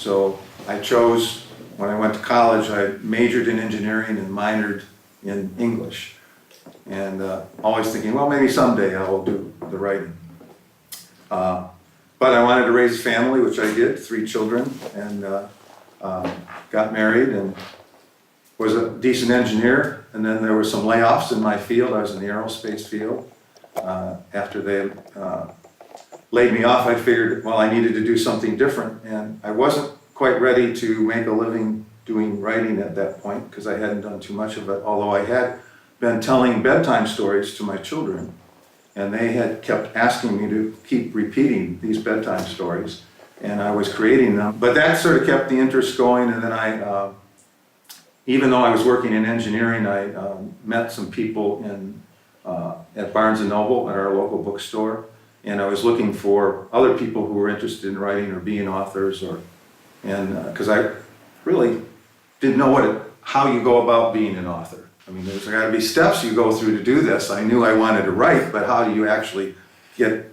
So I chose, when I went to college, I majored in engineering and minored in English. And always thinking, well, maybe someday I will do the writing. But I wanted to raise a family, which I did, 3 children, and got married and was a decent engineer. And then there were some layoffs in my field. I was in the aerospace field. After they laid me off, I figured, well, I needed to do something different. And I wasn't quite ready to make a living doing writing at that point because I hadn't done too much of it, although I had been telling bedtime stories to my children. And they had kept asking me to keep repeating these bedtime stories, and I was creating them. But that sort of kept the interest going, and then I, even though I was working in engineering, I met some people at Barnes & Noble, at our local bookstore, and I was looking for other people who were interested in writing or being authors, because I really didn't know how you go about being an author. I mean, there's got to be steps you go through to do this. I knew I wanted to write, but how do you actually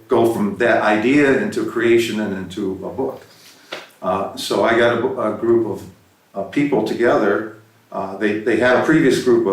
go from that idea into creation and into a book? So I got a group of people together. They had a previous group,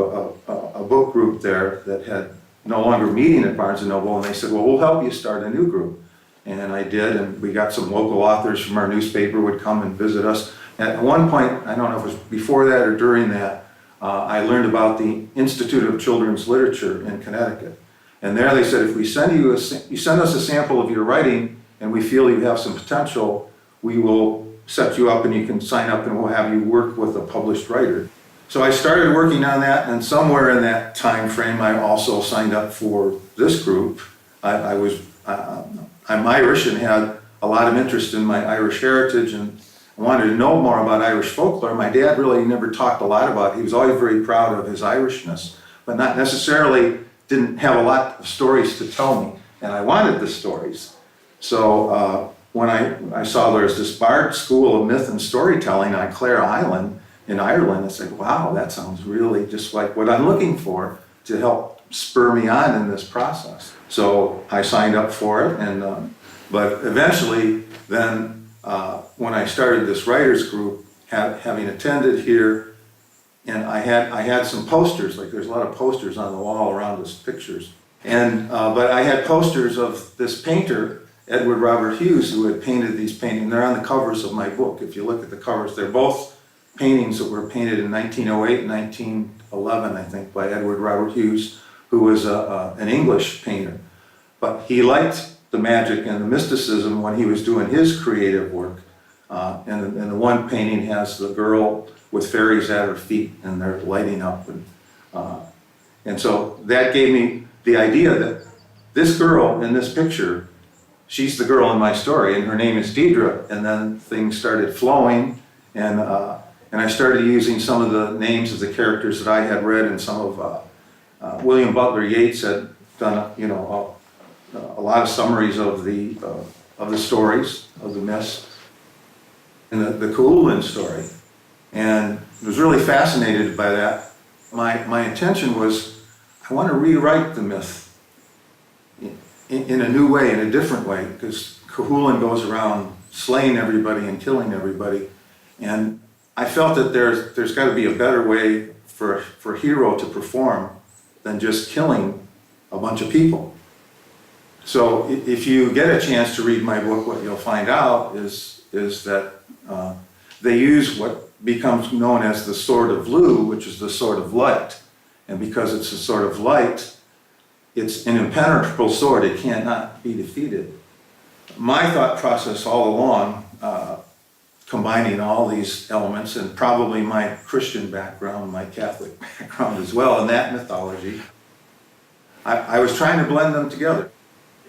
a book group there that had no longer meeting at Barnes & Noble, and they said, well, we'll help you start a new group. And I did, and we got some local authors from our newspaper would come and visit us. At one point, I don't know if it was before that or during that, I learned about the Institute of Children's Literature in Connecticut. And there they said, if we send you send us a sample of your writing and we feel you have some potential, we will set you up and you can sign up and we'll have you work with a published writer. So I started working on that, and somewhere in that time frame I also signed up for this group. I'm Irish and had a lot of interest in my Irish heritage, and I wanted to know more about Irish folklore. My dad really never talked a lot about it. He was always very proud of his Irishness, but not necessarily didn't have a lot of stories to tell me, and I wanted the stories. So when I saw there's this Bard School of Myth and Storytelling on Clare Island in Ireland, I said, wow, that sounds really just like what I'm looking for to help spur me on in this process. So I signed up for it, and but eventually then when I started this writers group, having attended here, and I had some posters, like there's a lot of posters on the wall around us, pictures. And but I had posters of this painter, Edward Robert Hughes, who had painted these paintings. They're on the covers of my book. If you look at the covers, they're both paintings that were painted in 1908 and 1911, I think, by Edward Robert Hughes, who was an English painter. But he liked the magic and the mysticism when he was doing his creative work. And the one painting has the girl with fairies at her feet, and they're lighting up. And so that gave me the idea that this girl in this picture, she's the girl in my story, and her name is Deirdre. And then things started flowing, and I started using some of the names of the characters that I had read, and some of William Butler Yeats had done, a lot of summaries of the stories, of the myths, and the Culain story. And I was really fascinated by that. My intention was, I want to rewrite the myth in a new way, in a different way, because Culain goes around slaying everybody and killing everybody. And I felt that there's got to be a better way for a hero to perform than just killing a bunch of people. So if you get a chance to read my book, what you'll find out is that they use what becomes known as the Sword of Lu, which is the Sword of Light. And because it's a Sword of Light, it's an impenetrable sword. It cannot be defeated. My thought process all along, combining all these elements, and probably my Christian background, my Catholic background as well, in that mythology, I was trying to blend them together.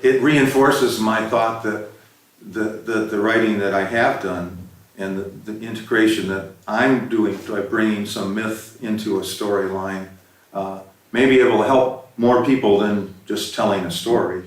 It reinforces my thought that the writing that I have done and the integration that I'm doing by bringing some myth into a storyline may be able to help more people than just telling a story.